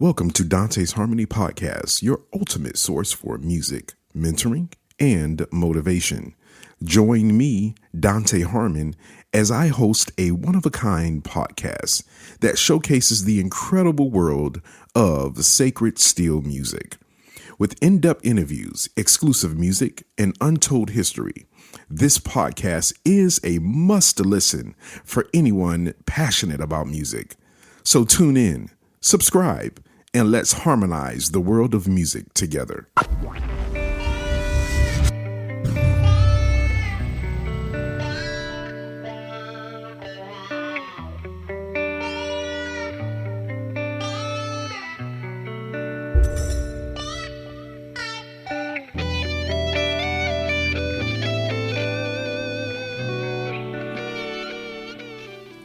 Welcome to Dante's Harmony Podcast, your ultimate source for music, mentoring, and motivation. Join me, Dante Harmon, as I host a one-of-a-kind podcast that showcases the incredible world of sacred steel music. With in-depth interviews, exclusive music, and untold history, this podcast is a must-listen for anyone passionate about music. So tune in, subscribe, and let's harmonize the world of music together.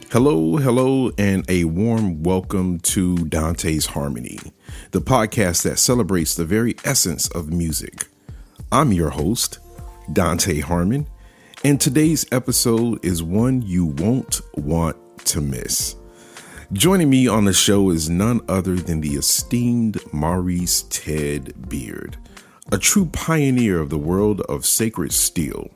Hello, and a warm welcome to Dante's Harmony, the podcast that celebrates the very essence of music. I'm your host, Dante Harmon, and today's episode is one you won't want to miss. Joining me on the show is none other than the esteemed Maurice Ted Beard, a true pioneer of the world of sacred steel.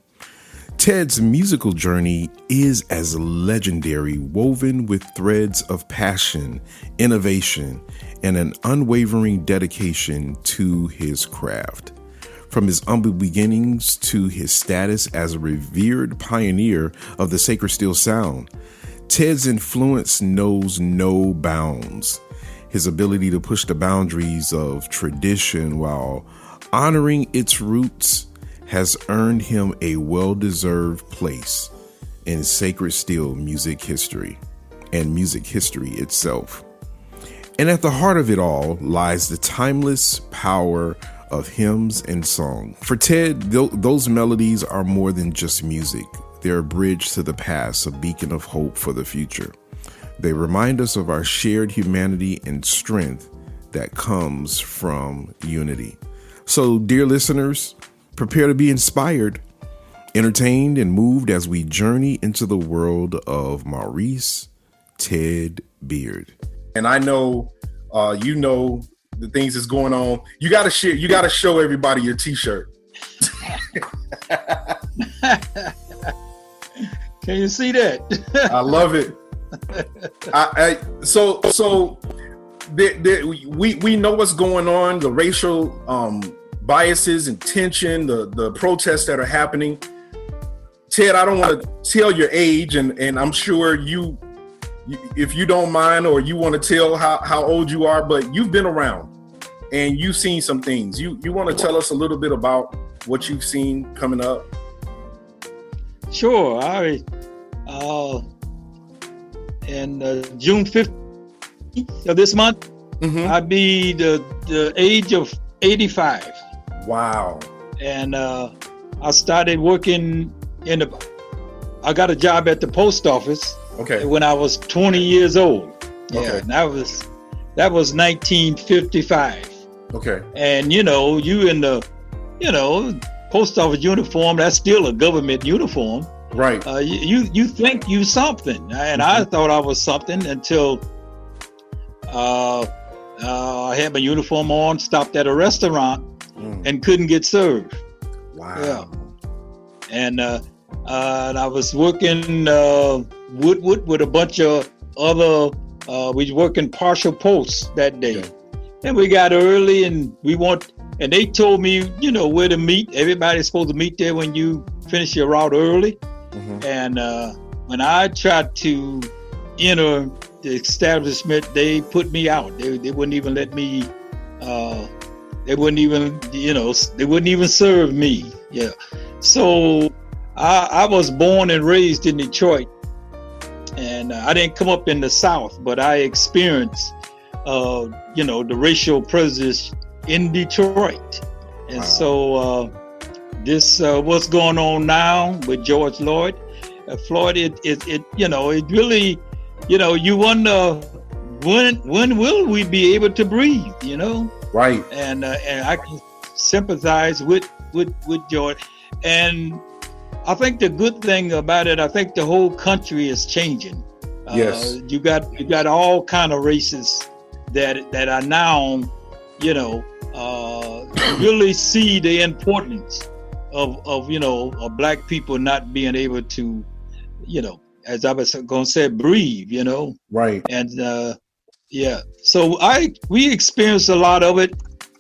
Ted's musical journey is as legendary, woven with threads of passion, innovation, and an unwavering dedication to his craft. From his humble beginnings to his status as a revered pioneer of the sacred steel sound, Ted's influence knows no bounds. His ability to push the boundaries of tradition while honoring its roots has earned him a well-deserved place in sacred steel music history and music history itself. And at the heart of it all lies the timeless power of hymns and song. For Ted, those melodies are more than just music. They're a bridge to the past, a beacon of hope for the future. They remind us of our shared humanity and strength that comes from unity. So, dear listeners, prepare to be inspired, entertained, and moved as we journey into the world of Maurice Ted Beard. And I know, you know, the things that's going on. You got to share. You got to show everybody your T-shirt. Can you see that? I love it. We know what's going on. The racial biases and tension, the protests that are happening. Ted, I don't want to tell your age, and I'm sure you, if you don't mind, or you want to tell how old you are, but you've been around and you've seen some things. You want to tell us a little bit about what you've seen coming up? Sure. In June 15th of this month, I'll be the age of 85. Wow. And I started working I got a job at the post office when I was 20 years old. Okay. Yeah, and that was 1955. Okay. And you in the post office uniform, that's still a government uniform. Right. You think you something. And I thought I was something until I had my uniform on, stopped at a restaurant, and couldn't get served. Wow. Yeah. And I was working with a bunch of other, we were working partial posts that day. Okay. And we got early and and they told me, where to meet. Everybody's supposed to meet there when you finish your route early. And when I tried to enter the establishment, they put me out. They wouldn't even let me, they wouldn't even serve me. Yeah. So I was born and raised in Detroit, and I didn't come up in the South, but I experienced, the racial prejudice in Detroit. And wow. So this what's going on now with George Floyd, it really, you wonder when will we be able to breathe, Right. And I can sympathize with George. And I think the good thing about it, I think the whole country is changing. Yes. You got all kind of races that are now, really see the importance of black people not being able to, as I was gonna say, breathe, Right. And so we experienced a lot of it,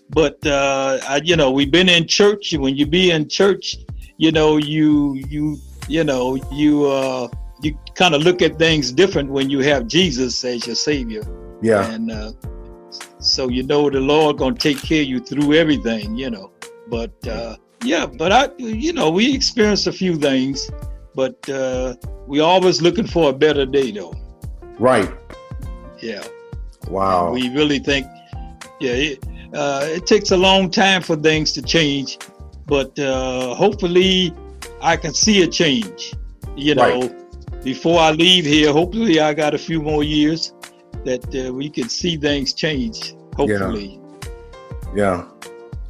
but we've been in church. When you be in church, you kind of look at things different when you have Jesus as your Savior. Yeah. And so the Lord gonna take care of you through everything, But we experienced a few things, but we always looking for a better day, though. Right. Yeah. Wow. And we really think, it takes a long time for things to change, but hopefully I can see a change. Right. Before I leave here, hopefully I got a few more years that we can see things change. Hopefully. Yeah.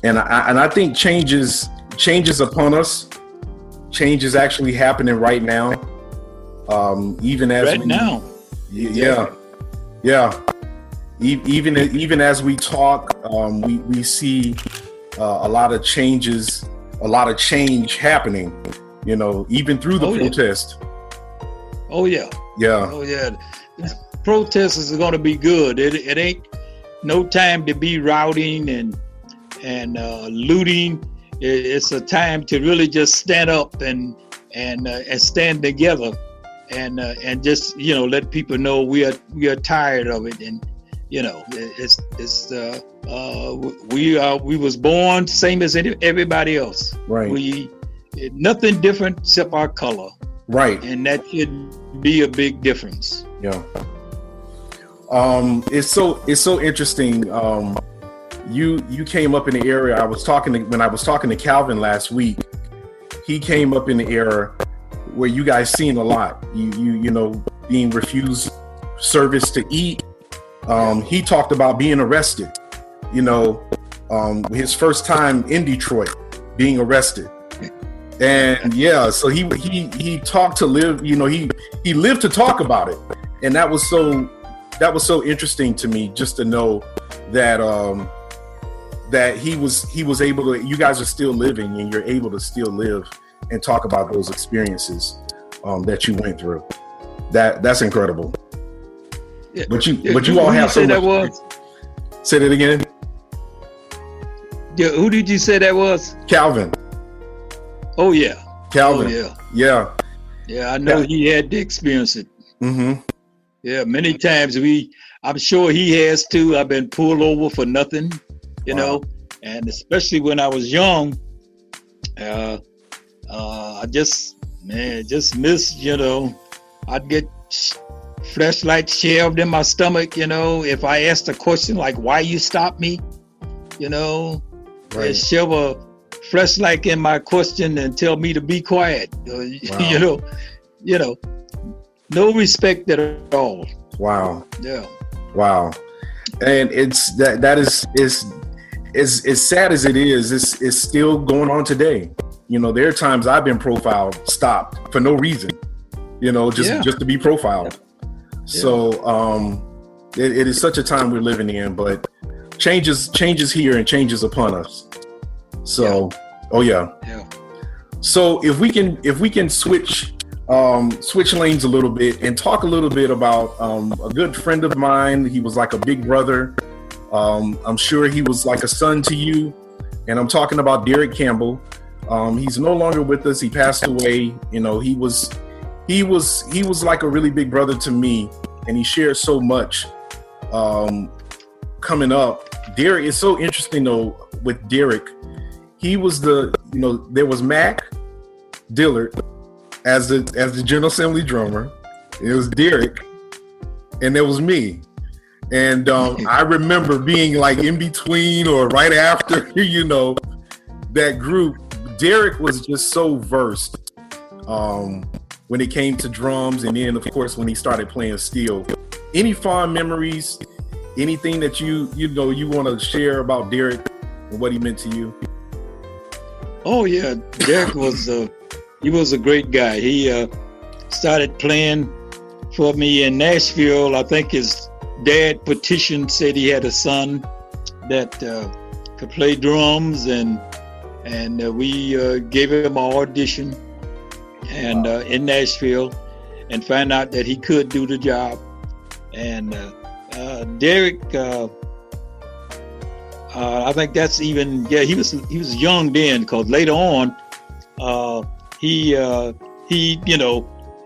And I think change is upon us. Change is actually happening right now. Even as now. Yeah. Even as we talk, we see a lot of changes, a lot of change happening. Even through the protest. Oh yeah. Yeah. Oh yeah. Protests is going to be good. It ain't no time to be rioting and looting. It's a time to really just stand up and stand together and just let people know we are tired of it, and we was born same as everybody else. Right. Nothing different except our color. Right. And that should be a big difference. Yeah. It's so interesting. You came up in the area when I was talking to Calvin last week. He came up in the era where you guys seen a lot. You being refused service to eat. He talked about being arrested. His first time in Detroit, being arrested. And so he talked to live. He lived to talk about it, and that was so interesting to me, just to know that that he was able to. You guys are still living, and you're able to still live and talk about those experiences that you went through. That's incredible. Yeah. But you all have so much. Say that again. Yeah, who did you say that was? Calvin. Oh yeah. Calvin. Oh, yeah. Yeah, I know he had to experience it. Mm-hmm. Yeah, many times I'm sure he has too. I've been pulled over for nothing, Wow. and especially when I was young, I just missed, I'd get flashlight shoved in my stomach, if I asked a question like, why you stop me, Right. they shove a flashlight in my question and tell me to be quiet. Wow. No respect at all. Wow. Yeah. Wow. And it's that is as sad as it is, it's still going on today. There are times I've been profiled, stopped for no reason, just to be profiled. Yeah. So it is such a time we're living in, but change is here and change is upon us. So Yeah. So if we can switch lanes a little bit and talk a little bit about a good friend of mine. He was like a big brother. I'm sure he was like a son to you. And I'm talking about Derek Campbell. He's no longer with us. He passed away. He was like a really big brother to me, and he shared so much coming up. Derek is so interesting though. With Derek, he was there was Mac Dillard as the General Assembly drummer. It was Derek, and there was me. And I remember being like in between or right after, that group. Derek was just so versed when it came to drums, and then of course when he started playing steel. Any fond memories? Anything that you want to share about Derek and what he meant to you? Oh yeah, Derek was he was a great guy. He started playing for me in Nashville. I think his dad petitioned, said he had a son that could play drums, and we gave him an audition and in Nashville, and found out that he could do the job. And Derek, I think that's even, he was young then, because later on,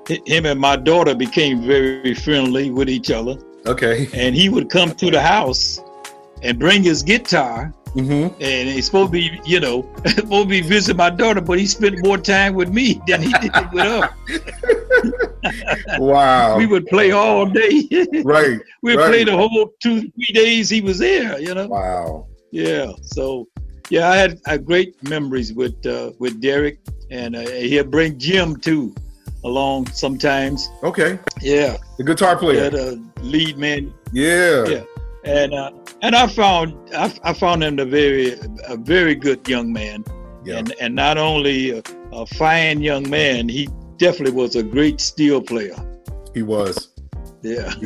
him and my daughter became very friendly with each other. Okay. And he would come to the house and bring his guitar. Mm-hmm. And he's supposed to be, supposed to be visiting my daughter, but he spent more time with me than he did with her. Wow. We would play all day. Right. We'd play the whole 2-3 days he was there, Wow. Yeah. So, I had great memories with Derek, and he'd bring Jim too along sometimes. Okay. Yeah. The guitar player. The lead man. Yeah. Yeah. And I found him a very good young man. Yeah. And not only a fine young man, he definitely was a great steel player. He was. Yeah. He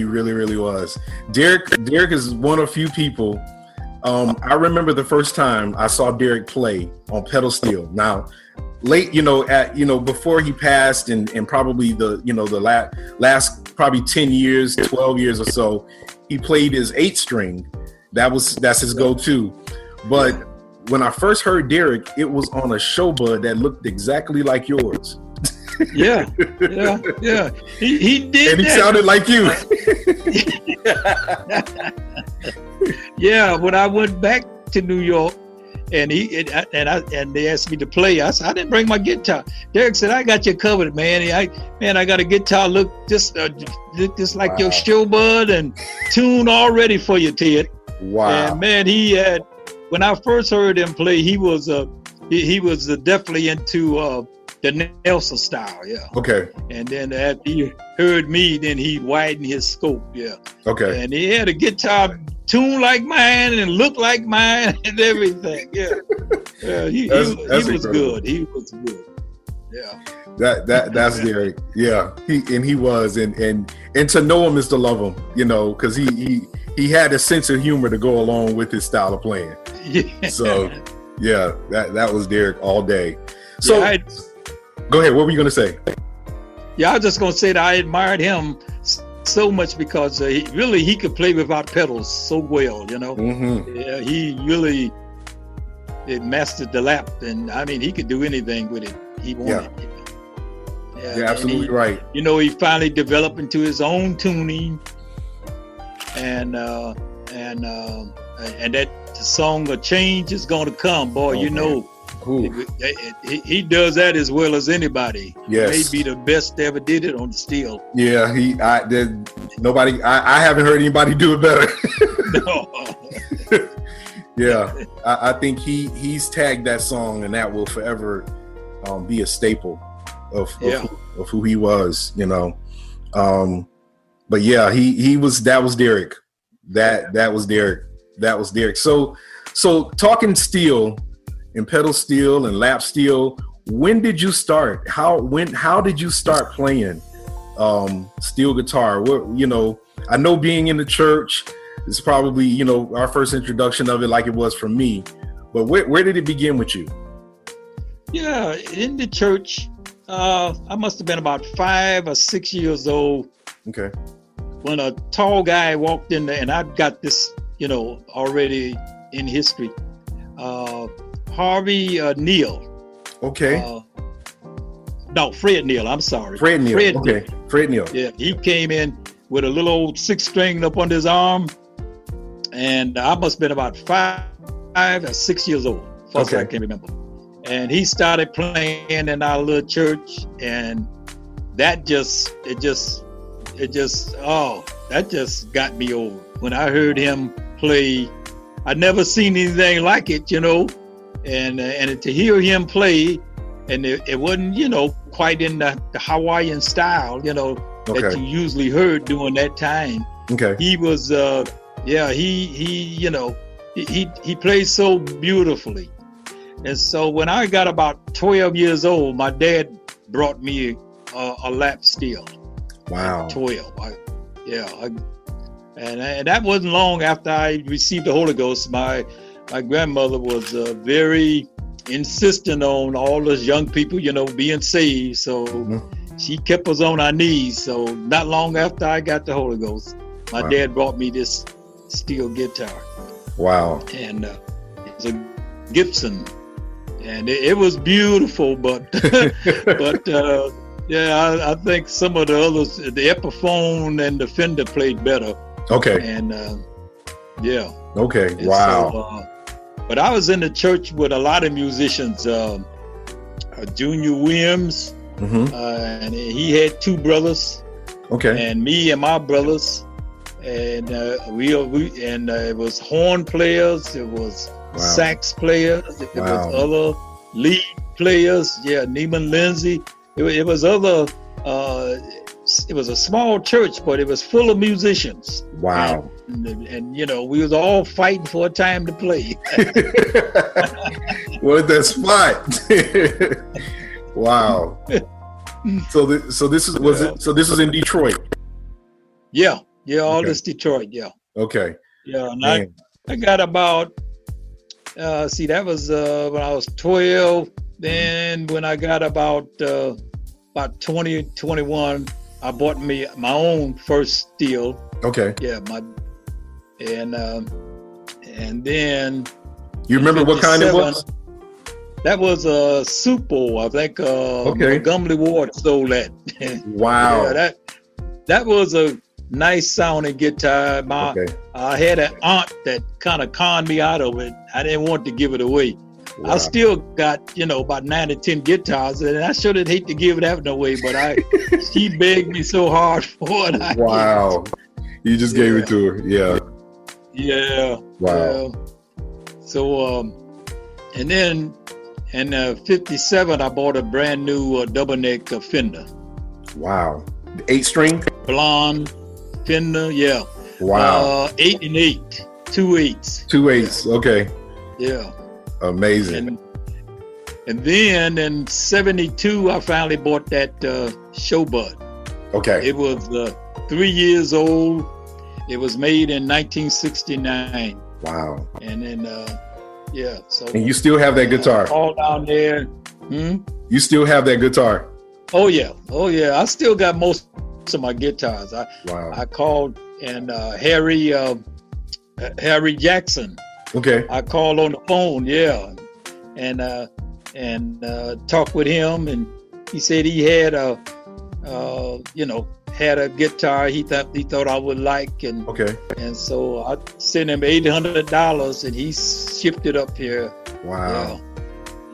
really was. Derek is one of few people. I remember the first time I saw Derek play on pedal steel. Now, late, before he passed, and probably the last probably 10 years, 12 years or so, he played his 8-string. That's his go-to. But when I first heard Derek, it was on a showbud that looked exactly like yours. Yeah. He did, and he sounded like you. Yeah, when I went back to New York, and they asked me to play, I said, I didn't bring my guitar. Derek said, I got you covered, man. I got a guitar look just like your showbud, and tune all ready for you, Ted. Wow. And man, he had, when I first heard him play, he was definitely into the Nelson style, yeah. Okay. And then after he heard me, then he widened his scope, yeah. Okay. And he had a guitar tuned like mine and looked like mine and everything, yeah. He was good. He was good. Yeah. That's Derek. Yeah. He was, and to know him is to love him, because he had a sense of humor to go along with his style of playing. Yeah. So yeah, that was Derek all day. So go ahead. What were you going to say? Yeah, I was just going to say that I admired him so much because he could play without pedals so well, Mm-hmm. Yeah, he really mastered the lap, and I mean, he could do anything with it he wanted. Yeah. You're absolutely right. He finally developed into his own tuning, and that song "A Change Is Gonna Come," boy, He does that as well as anybody. Yes. Maybe the best ever did it on the steel. Yeah, I haven't heard anybody do it better. No. Yeah, I think he's tagged that song, and that will forever be a staple of who he was, But yeah, that was Derek. That was Derek. So talking steel and pedal steel and lap steel, when did you start? How did you start playing steel guitar? I know being in the church is probably, our first introduction of it, like it was for me, but where did it begin with you? Yeah, in the church, I must have been about 5 or 6 years old. Okay. When a tall guy walked in there, and I've got this, already in history. Harvey Neal. Okay. No, Fred Neal. I'm sorry. Fred Neal. Okay. Fred Neal. Yeah, he came in with a little old 6-string up under his arm, and I must have been about 5 or 6 years old. First, I can't remember. And he started playing in our little church, and that just got me over. When I heard him play, I'd never seen anything like it, and to hear him play, and it wasn't, quite in the Hawaiian style, that you usually heard during that time. Okay. He was, he played so beautifully. And so when I got about 12 years old, my dad brought me a lap steel. Wow. 12. And that wasn't long after I received the Holy Ghost. My grandmother was very insistent on all us young people, being saved. So she kept us on our knees. So not long after I got the Holy Ghost, my dad brought me this steel guitar. Wow. And it's a Gibson. And it was beautiful, but I think some of the others, the Epiphone and the Fender played better. Okay. And yeah. Okay. And wow. So, but I was in the church with a lot of musicians. Junior Williams, and he had two brothers. Okay. And me and my brothers, and it was horn players. It was sax players. It was other lead players. Yeah, Neiman Lindsay. It was other. It was a small church, but it was full of musicians. Wow. And we was all fighting for a time to play. What that spot? Wow. So this is in Detroit. Yeah, all this Detroit. Yeah. Okay. Yeah, and I got about. That was when I was 12. Then when I got about 20, 21. I bought me my own first steel. Okay. Yeah, and then. You remember what kind it was? That was a Supo, I think. Montgomery Ward sold that. Wow. Yeah, that was a nice sounding guitar. I had an aunt that kind of conned me out of it. I didn't want to give it away. Wow. I still got, about 9 or 10 guitars, and I sure didn't hate to give that away, but she begged me so hard for it. Wow. You just gave it to her. Yeah. Yeah. Wow. So, and then in 57, I bought a brand new double neck Fender. Wow. 8-string? Blonde Fender, yeah. Wow. 8 and 8. 2 8s. 2 8s, okay. Yeah. Amazing. And then in 72, I finally bought that Showbud. Okay. It was 3 years old. It was made in 1969. Wow. And then, So. And you still have that guitar? All down there. You still have that guitar? Oh yeah. I still got most of my guitars. I called and Harry Jackson. Okay. I called on the phone, and talked with him, and he said he had a guitar he thought I would like, and so I sent him $800, and he shipped it up here. Wow. Yeah.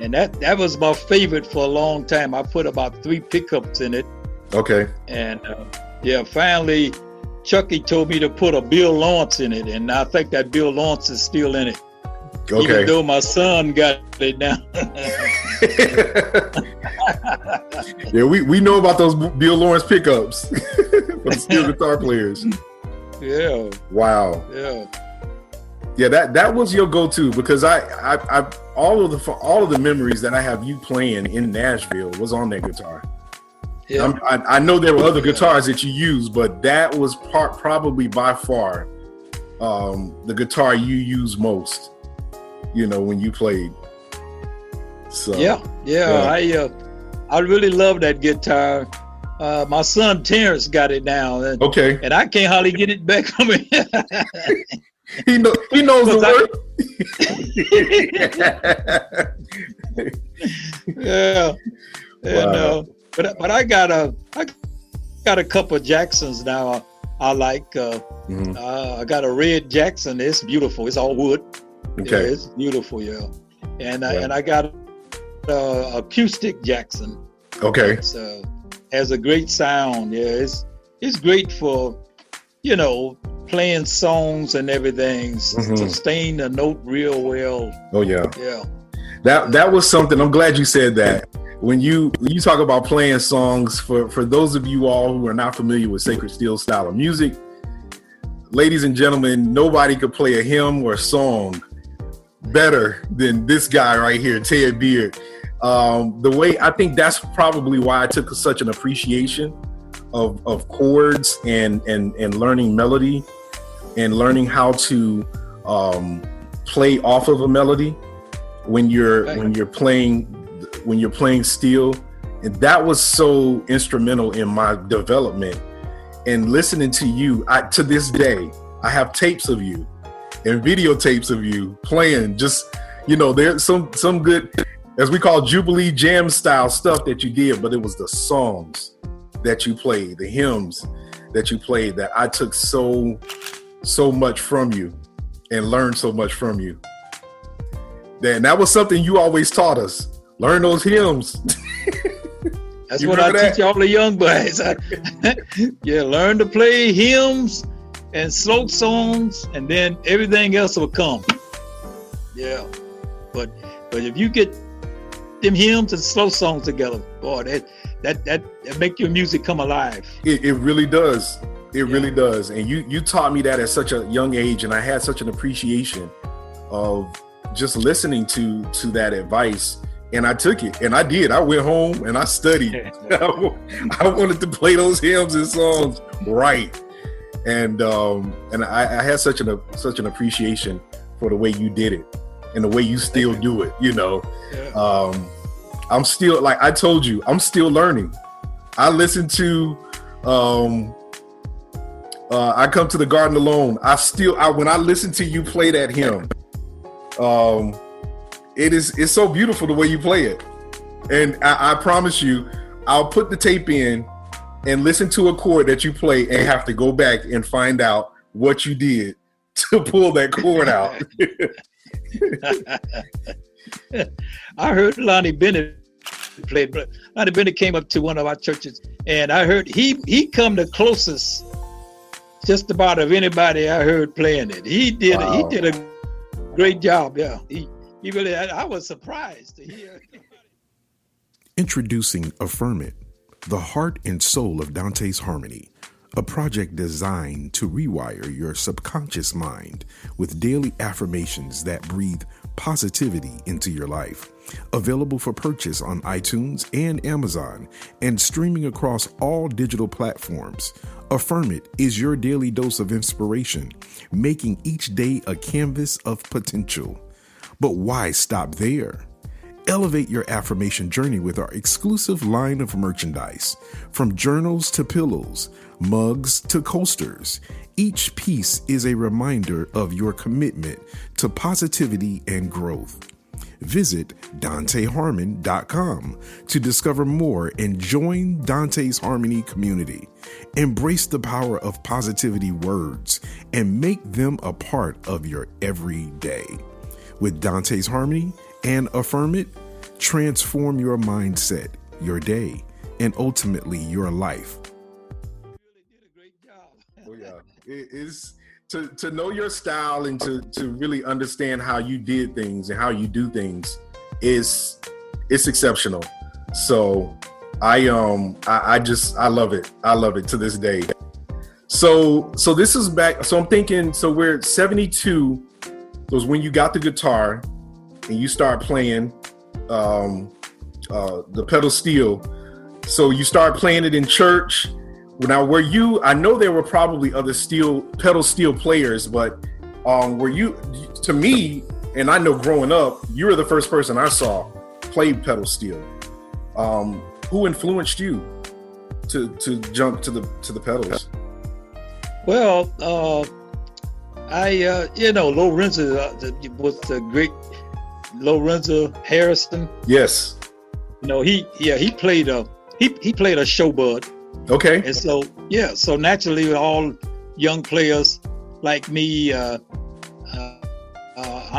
And that was my favorite for a long time. I put about 3 pickups in it. Okay. And finally, Chucky told me to put a Bill Lawrence in it, and I think that Bill Lawrence is still in it. Okay. Even though my son got it now. Yeah, we know about those Bill Lawrence pickups for the steel guitar players. Yeah. Wow. Yeah. Yeah, that was your go-to, because I all of the memories that I have you playing in Nashville was on that guitar. Yeah. I know there were other guitars that you used, but that was probably by far the guitar you used most, when you played. So I really love that guitar. My son Terrence got it now. And I can't hardly get it back from him. He knows the word. Yeah. And but I got a couple of Jacksons now. I like. I got a red Jackson. It's beautiful. It's all wood. Okay. Yeah, it's beautiful. Yeah. And I got acoustic Jackson. Okay. So has a great sound. Yeah. It's great for playing songs and everything. Sustain the note real well. Oh yeah. Yeah. That was something. I'm glad you said that. When you talk about playing songs, for those of you all who are not familiar with Sacred Steel style of music, ladies and gentlemen, nobody could play a hymn or a song better than this guy right here, Ted Beard. The way, I think that's probably why I took such an appreciation of chords and learning melody. and learning how to play off of a melody when you're playing steel. And that was so instrumental in my development. And listening to you, to this day, I have tapes of you and videotapes of you playing. Just, there's some good, as we call Jubilee jam style stuff that you did, but it was the songs that you played, the hymns that you played, that I took so much from you and learned so much from you. That was something you always taught us. Learn those hymns. That's what I teach all the young boys. Yeah, learn to play hymns and slow songs, and then everything else will come. Yeah, but if you get them hymns and slow songs together, boy, that make your music come alive. It really does. It really does. And you taught me that at such a young age, and I had such an appreciation of just listening to that advice. And I took it, and I did. I went home and I studied. I wanted to play those hymns and songs right, and I had such an appreciation for the way you did it and the way you still do it. I'm still, like I told you, I'm still learning. I listen to, I come to the garden alone. When I listen to you play that hymn, it's so beautiful the way you play it. And I promise you, I'll put the tape in and listen to a chord that you play and have to go back and find out what you did to pull that chord out. I heard Lonnie Bennett play. Lonnie Bennett came up to one of our churches, and I heard he come the closest just about of anybody I heard playing it. He did a great job. Yeah, he really, I was surprised to hear. Introducing Affirm It, the heart and soul of Dante's Harmony, a project designed to rewire your subconscious mind with daily affirmations that breathe positivity into your life. Available for purchase on iTunes and Amazon, and streaming across all digital platforms. Affirm It is your daily dose of inspiration, making each day a canvas of potential. But why stop there? Elevate your affirmation journey with our exclusive line of merchandise. From journals to pillows, mugs to coasters, each piece is a reminder of your commitment to positivity and growth. Visit dantesharmony.com to discover more and join Dante's Harmony community. Embrace the power of positivity words and make them a part of your everyday. With Dante's Harmony and Affirm It, transform your mindset, your day, and ultimately your life. You really did a great job. Oh yeah, it is to know your style and to really understand how you did things and how you do things it's exceptional. So I love it. I love it to this day. So this is back. So I'm thinking. So we're at 72. Was when you got the guitar and you start playing the pedal steel. So you start playing it in church. Now, I know there were probably other pedal steel players, but were you, to me, and I know growing up, you were the first person I saw play pedal steel. Who influenced you to jump to the pedals? Well, Lorenzo was the great Lorenzo Harrison. Yes. He played a showbud. Okay. And so naturally, all young players like me, I'm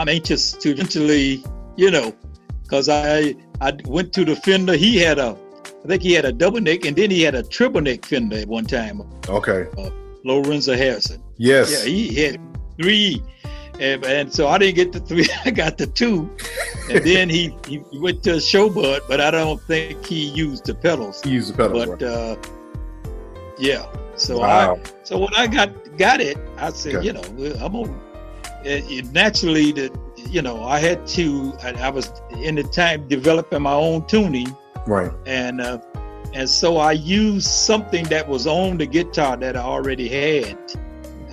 anxious to eventually, because I went to the Fender. I think he had a double neck, and then he had a triple neck Fender at one time. Okay. Lorenzo Harrison. Yes. Yeah, he had 3, and so I didn't get the 3. I got the 2, and then he went to a showbud, but I don't think he used the pedals. He used the pedals. But yeah. So wow. So when I got it, I said, okay. I'm on. Naturally, I had to. I was in the time developing my own tuning. Right. And so I used something that was on the guitar that I already had.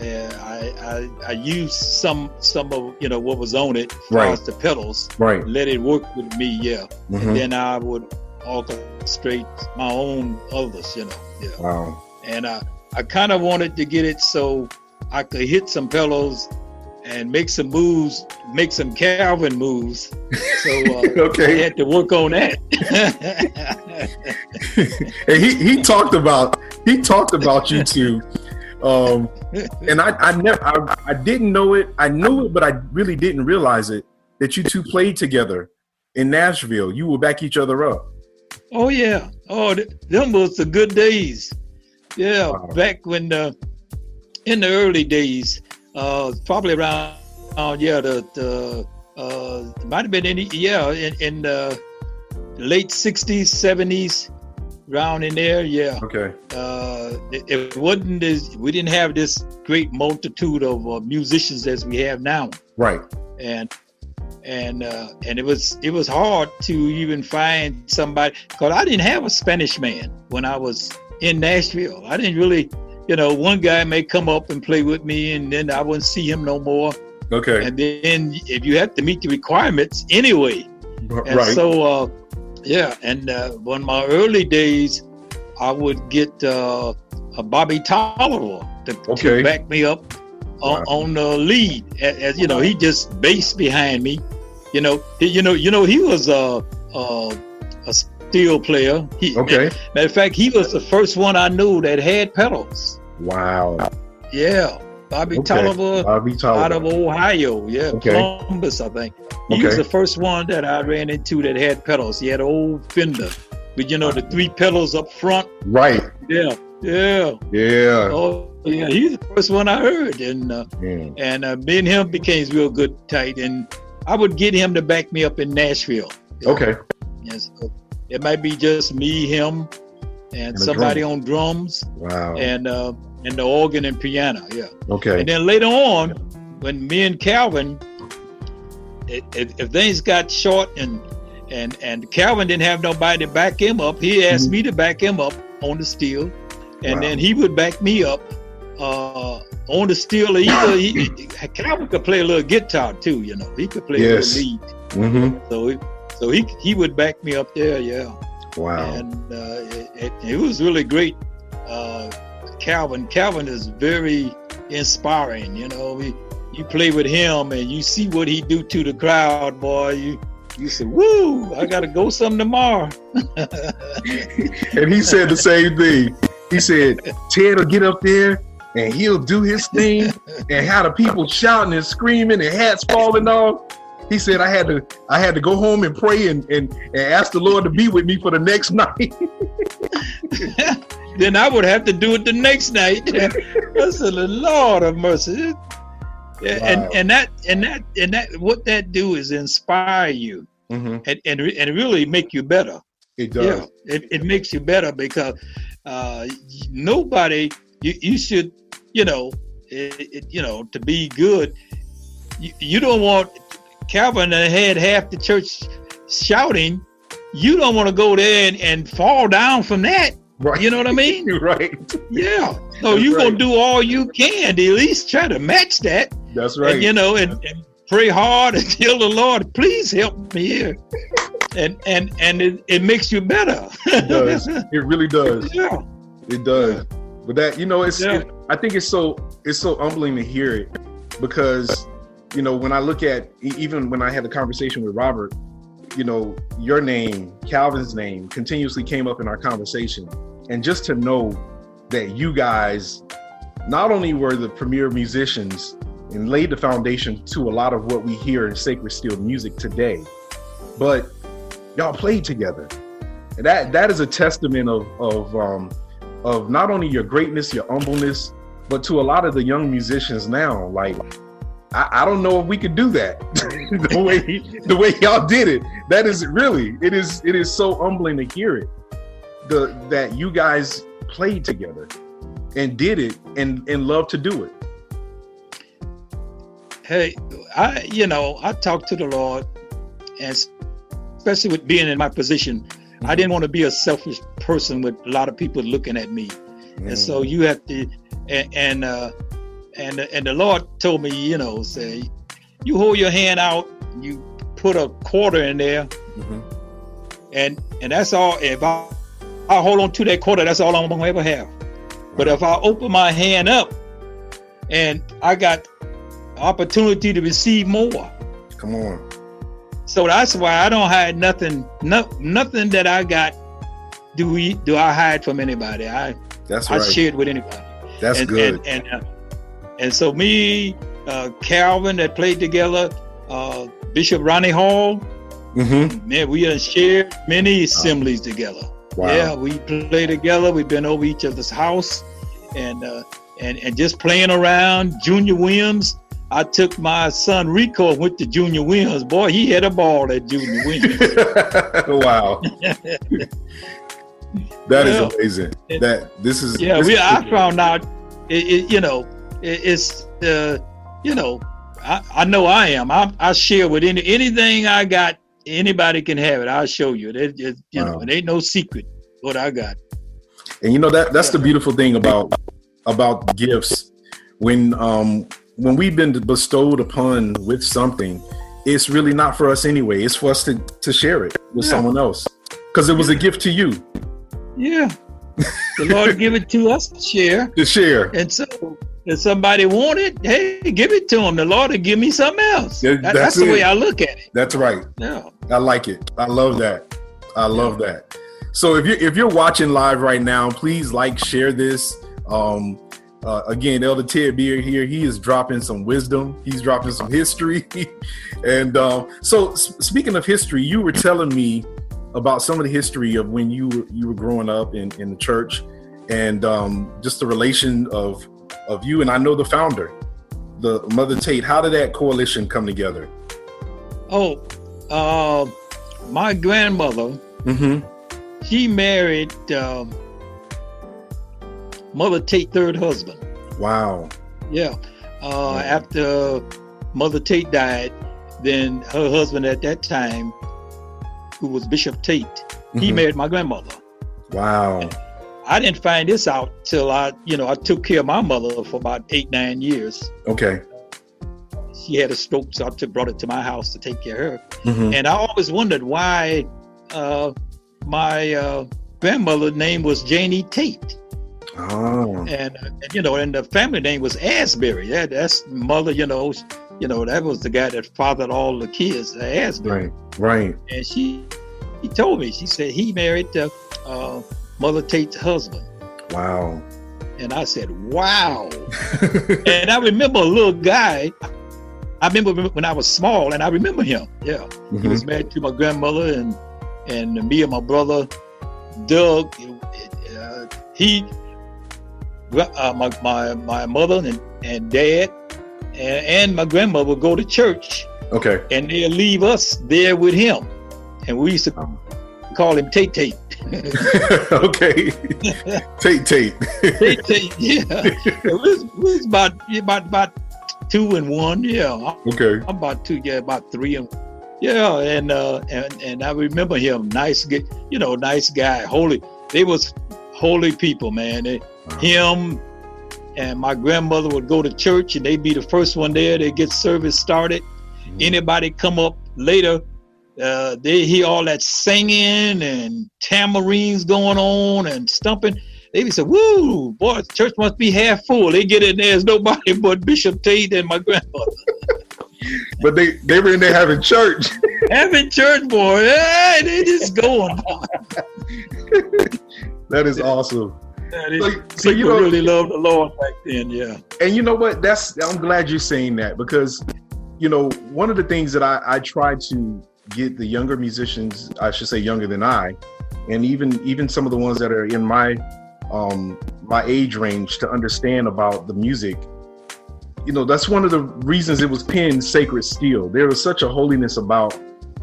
I used some of what was on it, as far as the pedals. Right. Let it work with me, yeah. Mm-hmm. And then I would orchestrate my own others, Yeah. Wow. And I kind of wanted to get it so I could hit some pedals and make some moves, make some Calvin moves. So okay. I had to work on that. And he talked about you two. And I didn't know it. I knew it, but I really didn't realize it, that you two played together in Nashville. You would back each other up. Oh yeah. Oh, them was the good days. Yeah. Wow. Back when in the early days, probably around the might have been in the late 60s, 70s, around in there, yeah. Okay. It wasn't we didn't have this great multitude of musicians as we have now. Right. And it was hard to even find somebody, because I didn't have a Spanish man when I was in Nashville. I didn't really, one guy may come up and play with me, and then I wouldn't see him no more. Okay. And then if you have to meet the requirements anyway. And right. So, and one of my early days, I would get a Bobby Tolliver to back me up on the lead. As he just bassed behind me. He was a steel player. Matter of fact, he was the first one I knew that had pedals. Wow. Yeah. Bobby Tolliver out of Ohio. Yeah. Columbus, I think. He was the first one that I ran into that had pedals. He had an old Fender, but the 3 pedals up front. Right. Yeah. Yeah. Yeah. Oh, yeah. He's the first one I heard, and me and him became real good tight, and I would get him to back me up in Nashville. Okay. Yes. It might be just me, him, and somebody on drums. Wow. And the organ and piano. Yeah. Okay. And then later on, when me and Calvin, if things got short and Calvin didn't have nobody to back him up, he asked me to back him up on the steel, and then he would back me up on the steel. Calvin could play a little guitar too. He could play a little lead. Mm-hmm. So he would back me up there. Yeah. Wow. And it was really great. Calvin is very inspiring. You play with him and you see what he do to the crowd, boy. You say, "Woo! I gotta go some tomorrow." And he said the same thing. He said, "Ted will get up there and he'll do his thing, and how the people shouting and screaming and hats falling off." He said, "I had to go home and pray and ask the Lord to be with me for the next night." Then I would have to do it the next night. I said, "Lord of mercy." Wow. And that what that do is inspire you, and really make you better. It does. Yeah, it makes you better, because nobody you should to be good. You don't want Calvin had half the church shouting. You don't want to go there and fall down from that. Right. You know what I mean? Right. Yeah. So you're going to do all you can to at least try to match that. That's right. And, and pray hard and tell the Lord, please help me here. And it makes you better. It does. It really does. Yeah. It does. But that, I think it's so humbling to hear it, because, when I look at, even when I had the conversation with Robert, your name, Calvin's name, continuously came up in our conversation. And just to know that you guys not only were the premier musicians and laid the foundation to a lot of what we hear in sacred steel music today, but y'all played together. And that is a testament of not only your greatness, your humbleness, but to a lot of the young musicians now. Like, I don't know if we could do that the way y'all did it. That is really, it is so humbling to hear it. That you guys played together and did it and love to do it. Hey, I talk to the Lord, and especially with being in my position, I didn't want to be a selfish person with a lot of people looking at me. And so you have to, and the Lord told me, say, you hold your hand out, you put a quarter in there, and that's all. If I hold on to that quarter, that's all I'm gonna ever have. But if I open my hand up, and I got opportunity to receive more. Come on. So that's why I don't hide nothing. Nothing that I got do I hide from anybody. I share it with anybody. That's good. And so me, Calvin, that played together, Bishop Ronnie Hall, man, we have shared many assemblies together. Wow. Yeah, we play together. We've been over each other's house, and just playing around. Junior Williams, I took my son Rico and went to Junior Williams. Boy, he had a ball at Junior Williams. Wow. That is amazing. I found out, I know I am. I share with anything I got. Anybody can have it. I'll show you. It ain't no secret what I got. And that's the beautiful thing about gifts. When we've been bestowed upon with something, it's really not for us anyway. It's for us to share it with someone else, because it was a gift to you. Yeah. The Lord give it to us to share. To share. And so if somebody want it, hey, give it to them. The Lord will give me something else. That's the way I look at it. That's right. Yeah. I like it. I love that. I love that. So if you're watching live right now, please share this. Again, Elder Ted Beard here. He is dropping some wisdom. He's dropping some history. And so speaking of history, you were telling me about some of the history of when you were growing up in the church, and just the relation of you, and I know the founder, the Mother Tate. How did that coalition come together? My grandmother, she married Mother Tate's third husband. Wow. Yeah. After Mother Tate died, then her husband at that time, who was Bishop Tate, he married my grandmother. Wow. And I didn't find this out till I took care of my mother for about 8-9 years. Okay. She had a stroke, so I brought it to my house to take care of her. And I always wondered why my grandmother's name was Janie Tate. Oh. And the family name was Asbury. That's mother, that was the guy that fathered all the kids, Asbury. Right. And he told me, she said he married Mother Tate's husband. Wow. And I said, wow. And I remember a little guy. I remember when I was small, and I remember him. Yeah. He was married to my grandmother, and me and my brother, Doug, my mother and dad and my grandmother would go to church. Okay. And they'd leave us there with him. And we used to call him Tate Tate. Okay. Tate Tate. Tate Tate, yeah. It was about 2 and 1, yeah. Okay. I'm about 2, yeah, about 3 and yeah, and I remember him, nice guy, holy. They was holy people, man. Him and my grandmother would go to church, and they'd be the first one there. They get service started. Anybody come up later, they hear all that singing and tamarines going on and stumping. They would say, "Woo, boy, church must be half full." They get in there's nobody but Bishop Tate and my grandmother. But they were in there having church. Having church, boy. Hey, they just going. That is awesome. So you really loved the Lord back then, yeah. And you know what? I'm glad you're saying that, because one of the things that I try to get the younger musicians, I should say younger than I, and even some of the ones that are in my age range, to understand about the music. That's one of the reasons it was penned Sacred Steel. There was such a holiness about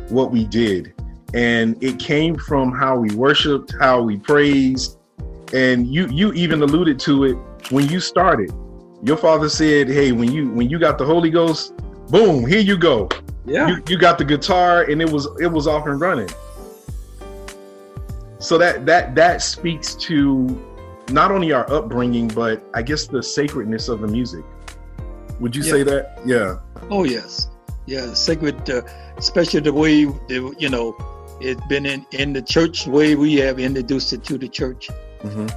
what we did, and it came from how we worshiped, how we praised. And you even alluded to it when you started. Your father said, "Hey, when you got the Holy Ghost, boom, here you go. Yeah, you got the guitar, and it was off and running." So that speaks to not only our upbringing, but I guess the sacredness of the music. Would you say that? Yeah. Oh yes, yeah. Sacred, especially the way it's been in the church, the way we have introduced it to the church. And,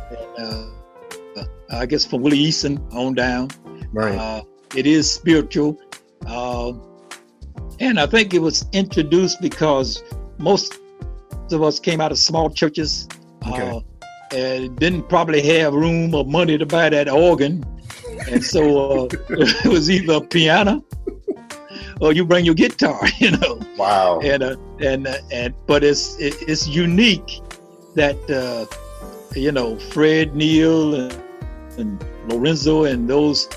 I guess from Willie Eason on down, right. It is spiritual, and I think it was introduced because most of us came out of small churches, and didn't probably have room or money to buy that organ, and so it was either a piano or you bring your guitar, Wow. But it's unique that Fred Neal and Lorenzo and those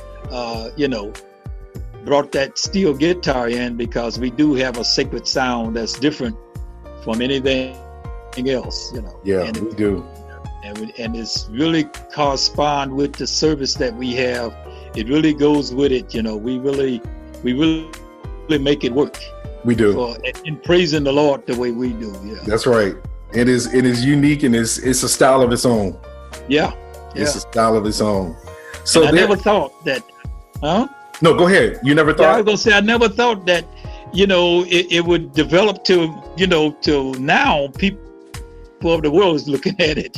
brought that steel guitar in, because we do have a sacred sound that's different from anything else, Yeah, we do. And it's really correspond with the service that we have. It really goes with it, we really make it work. We do. In praising the Lord the way we do. Yeah. That's right. It is unique, and it's a style of its own. Yeah. It's a style of its own. So I never thought that, huh? No, go ahead. You never thought? Yeah, I was gonna say I never thought that, it would develop to now people of the world is looking at it.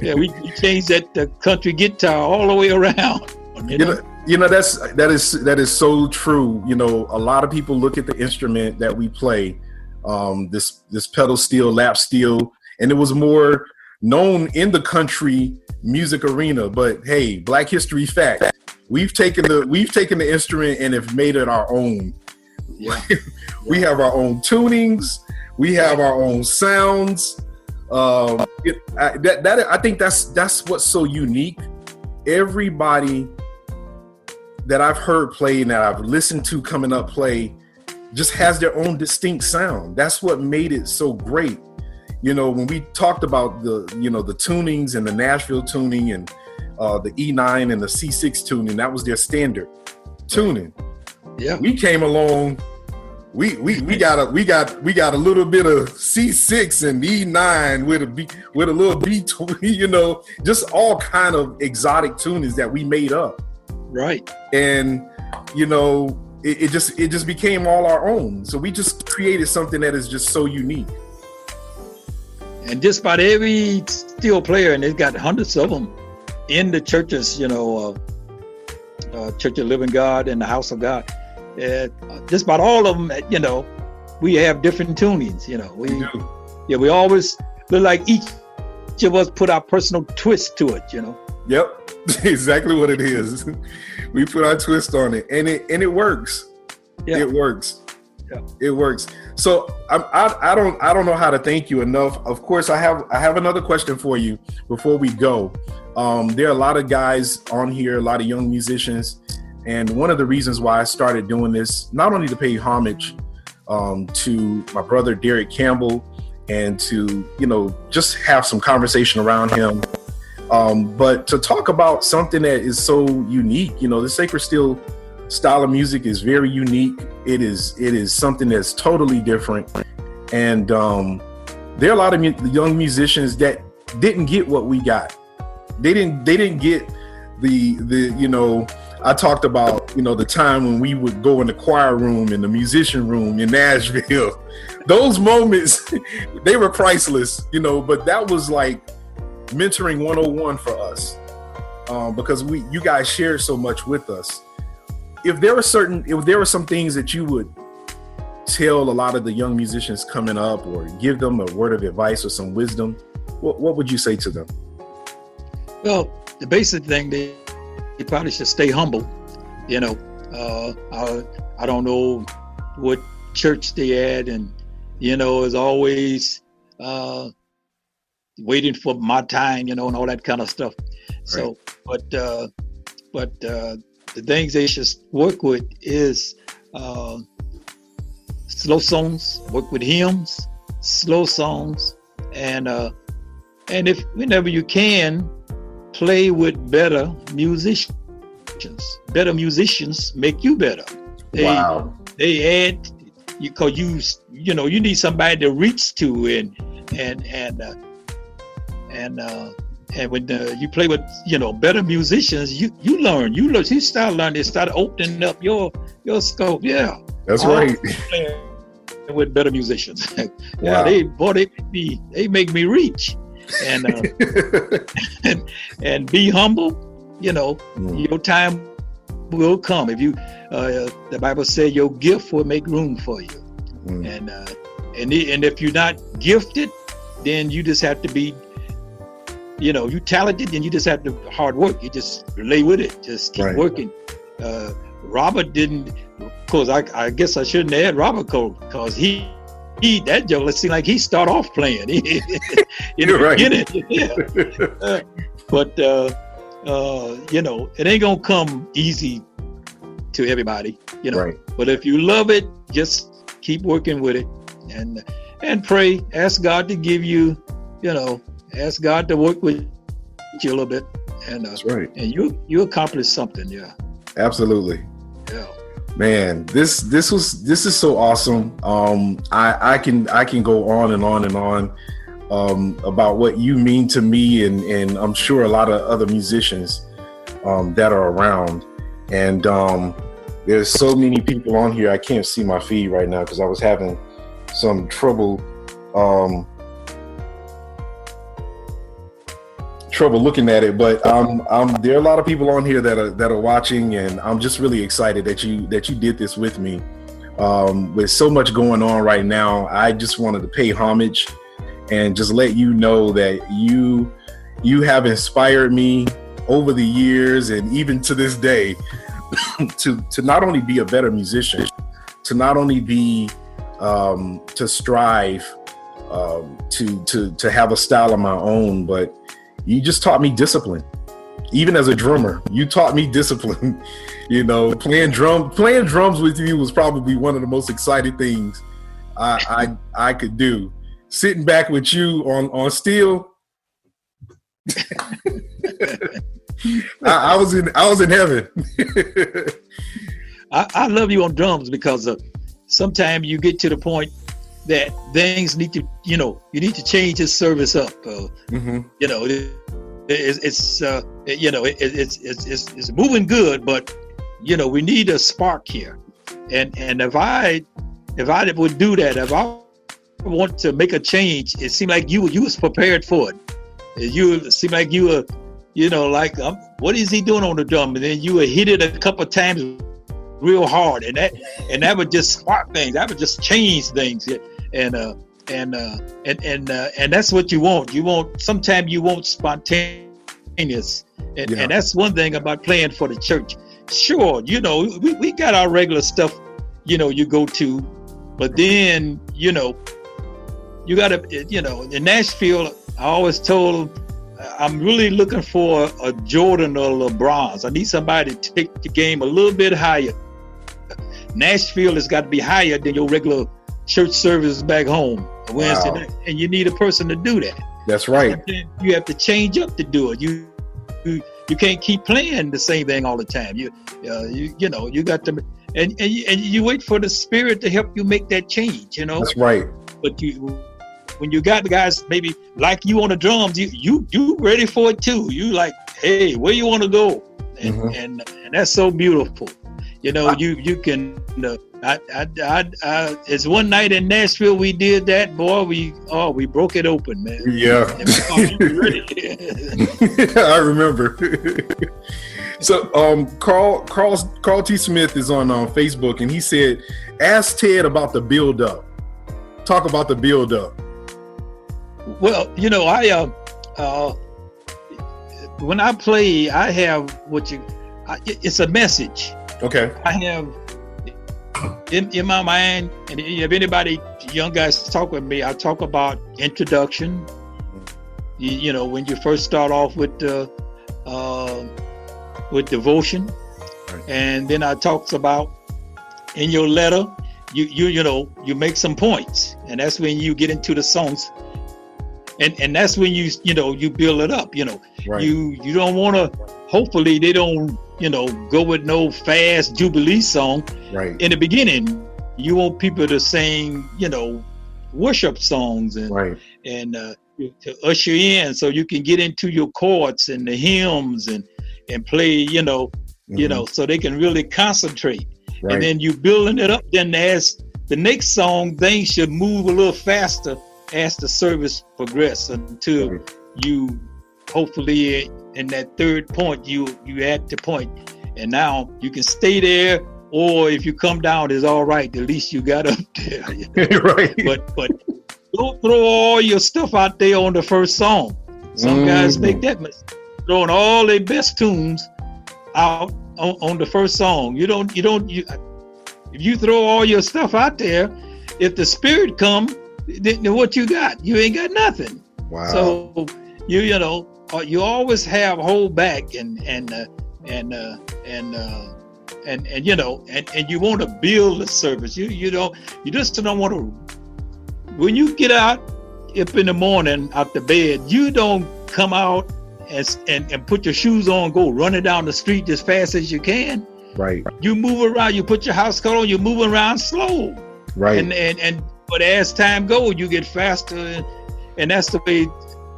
Yeah, we changed that country guitar all the way around. That is so true. A lot of people look at the instrument that we play, this pedal steel, lap steel, and it was more known in the country music arena. But hey, Black History fact: we've taken the instrument and have made it our own. Yeah. We have our own tunings. We have our own sounds. I think that's what's so unique. Everybody that I've heard play and that I've listened to coming up play just has their own distinct sound. That's what made it so great. When we talked about the tunings and the Nashville tuning and the E9 and the C6 tuning, that was their standard tuning. Yeah. We came along, we got a little bit of C6 and E9 with a little B, just all kind of exotic tunings that we made up. Right. And it just became all our own. So we just created something that is just so unique. And just about every steel player, and they've got hundreds of them in the churches, Church of Living God and the House of God. Just about all of them, we have different tunings. We do. Yeah, we always look like each of us put our personal twist to it. Yep, exactly what it is. We put our twist on it, and it works. Yeah. It works. Yeah. It works. So I don't know how to thank you enough. Of course, I have another question for you before we go. There are a lot of guys on here, a lot of young musicians, and one of the reasons why I started doing this, not only to pay homage to my brother Derek Campbell, and to just have some conversation around him, but to talk about something that is so unique. The sacred steel style of music is very unique. It is something that's totally different, and there are a lot of young musicians that didn't get what we got. They didn't get the I talked about the time when we would go in the choir room and the musician room in Nashville. Those moments, they were priceless, but that was like mentoring 101 for us, because you guys shared so much with us. If there were some things that you would tell a lot of the young musicians coming up, or give them a word of advice or some wisdom, what would you say to them? Well, the basic thing, they probably should stay humble. I don't know what church they at, and is always waiting for my time, and all that kind of stuff. Right. So, but the things they should work with is slow songs, work with hymns, slow songs, and if whenever you can, play with better musicians. Better musicians make you better. Wow. They add, because you need somebody to reach to, and And when you play with, better musicians, you learn. You start learning. Start opening up your scope. Yeah, that's right. With better musicians, Wow. they make me reach, and and be humble. Your time will come. If you, the Bible says, your gift will make room for you, and if you're not gifted, then you just have to be. You talented, and you just have to hard work. You just lay with it. Just keep working. Robert didn't, because I guess I shouldn't add Robert because he that joke, it seemed like he start off playing in the beginning. Yeah. But it ain't gonna come easy to everybody. But if you love it, just keep working with it, and pray. Ask God to give you, ask God to work with you a little bit, and that's right. And you accomplish something. Yeah. Absolutely. Yeah. Man, this is so awesome. I can go on and on and on about what you mean to me, and I'm sure a lot of other musicians that are around. And there's so many people on here. I can't see my feed right now because I was having some trouble looking at it, but there are a lot of people on here that are watching, and I'm just really excited that you did this with me. With so much going on right now, I just wanted to pay homage and just let you know that you have inspired me over the years, and even to this day, to not only be a better musician, to not only be to strive to have a style of my own, but you just taught me discipline. Even as a drummer, you taught me discipline. Playing drums with you was probably one of the most exciting things I could do. Sitting back with you on steel, I was in heaven. I love you on drums because sometimes you get to the point that things need to, you need to change his service up. It's moving good, but we need a spark here. And if I would do that, if I want to make a change, it seemed like you was prepared for it. You seemed like you were, what is he doing on the drum? And then you would hit it a couple of times real hard, and that would just spark things. That would just change things. And that's what you want. Sometimes you want spontaneous, and that's one thing about playing for the church. Sure, we got our regular stuff, you go to, but then you got to, in Nashville, I always told them, I'm really looking for a Jordan or a LeBron. I need somebody to take the game a little bit higher. Nashville has got to be higher than your regular church service back home Wednesday night, and you need a person to do that. That's right. You have to change up to do it. You can't keep playing the same thing all the time. You got to, and you wait for the Spirit to help you make that change. That's right. But when you got the guys maybe like you on the drums, you ready for it too. You like, hey, where you want to go, and that's so beautiful. You can. It's one night in Nashville we did that, boy. We broke it open, man. Yeah. I remember. So Carl T. Smith is on Facebook, and he said, ask Ted about the build up. Talk about the build up. Well, when I play, I have it's a message. Okay. I have in my mind, and if anybody, young guys talk with me, I talk about introduction. When you first start off with devotion, right. And then I talks about in your letter, you make some points, and that's when you get into the songs, and that's when you build it up. Right. You don't want to. Hopefully, they don't. Go with no fast Jubilee song. Right. In the beginning, you want people to sing, worship songs and right. and to usher in so you can get into your chords and the hymns and play, you know, so they can really concentrate. Right. And then you building it up. Then as the next song, things should move a little faster as the service progresses until you hopefully in that third point you at the point, and now you can stay there. Or if you come down, it's all right. At least you got up there. You know? Right. But don't throw all your stuff out there on the first song. Some guys make that mistake, throwing all their best tunes out on the first song. If you throw all your stuff out there, if the spirit come, then what you got? You ain't got nothing. Wow. So you always have hold back and you want to build a service. You just don't want to. When you get out up in the morning out the bed, you don't come out and put your shoes on, go running down the street as fast as you can. Right. You move around. You put your house coat on. You're moving around slow. Right. But as time goes, you get faster, and that's the way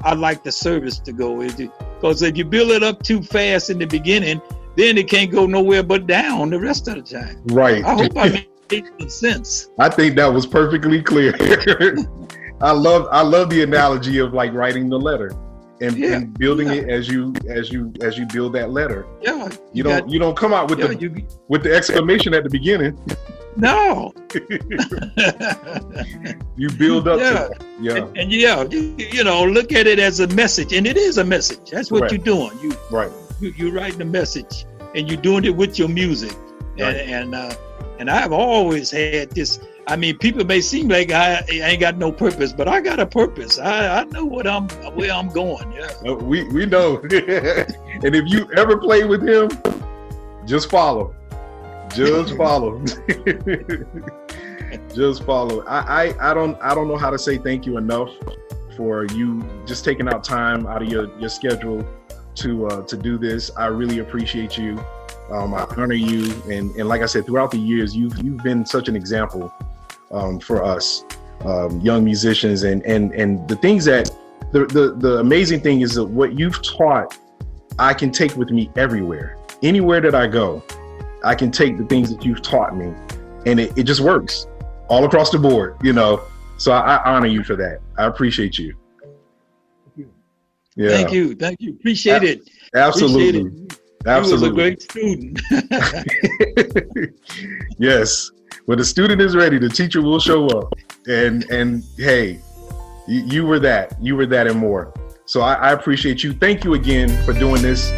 I like the service to go. Because if you build it up too fast in the beginning, then it can't go nowhere but down the rest of the time. Right. I hope I made some sense. I think that was perfectly clear. I love the analogy of like writing the letter and building it as you build that letter. Yeah. You don't come out with the exclamation at the beginning. No. You build up to that. Yeah. And look at it as a message, and it is a message. That's what you're doing. You're writing a message, and you're doing it with your music. Right. And I've always had this. I mean, people may seem like I ain't got no purpose, but I got a purpose. I know where I'm going. Yeah. We know. And if you ever play with him, just follow. Just follow. Just follow. I don't know how to say thank you enough for you just taking out time out of your schedule to do this. I really appreciate you. I honor you, and like I said, throughout the years, you've been such an example for us young musicians, and the things that the amazing thing is that what you've taught, I can take with me anywhere that I go. I can take the things that you've taught me, and it just works all across the board, So I honor you for that. I appreciate you. Yeah. Thank you. Appreciate it. Absolutely. Appreciate it. Absolutely. You was a great student. Yes. When the student is ready, the teacher will show up. And hey, you were that. You were that and more. So I appreciate you. Thank you again for doing this.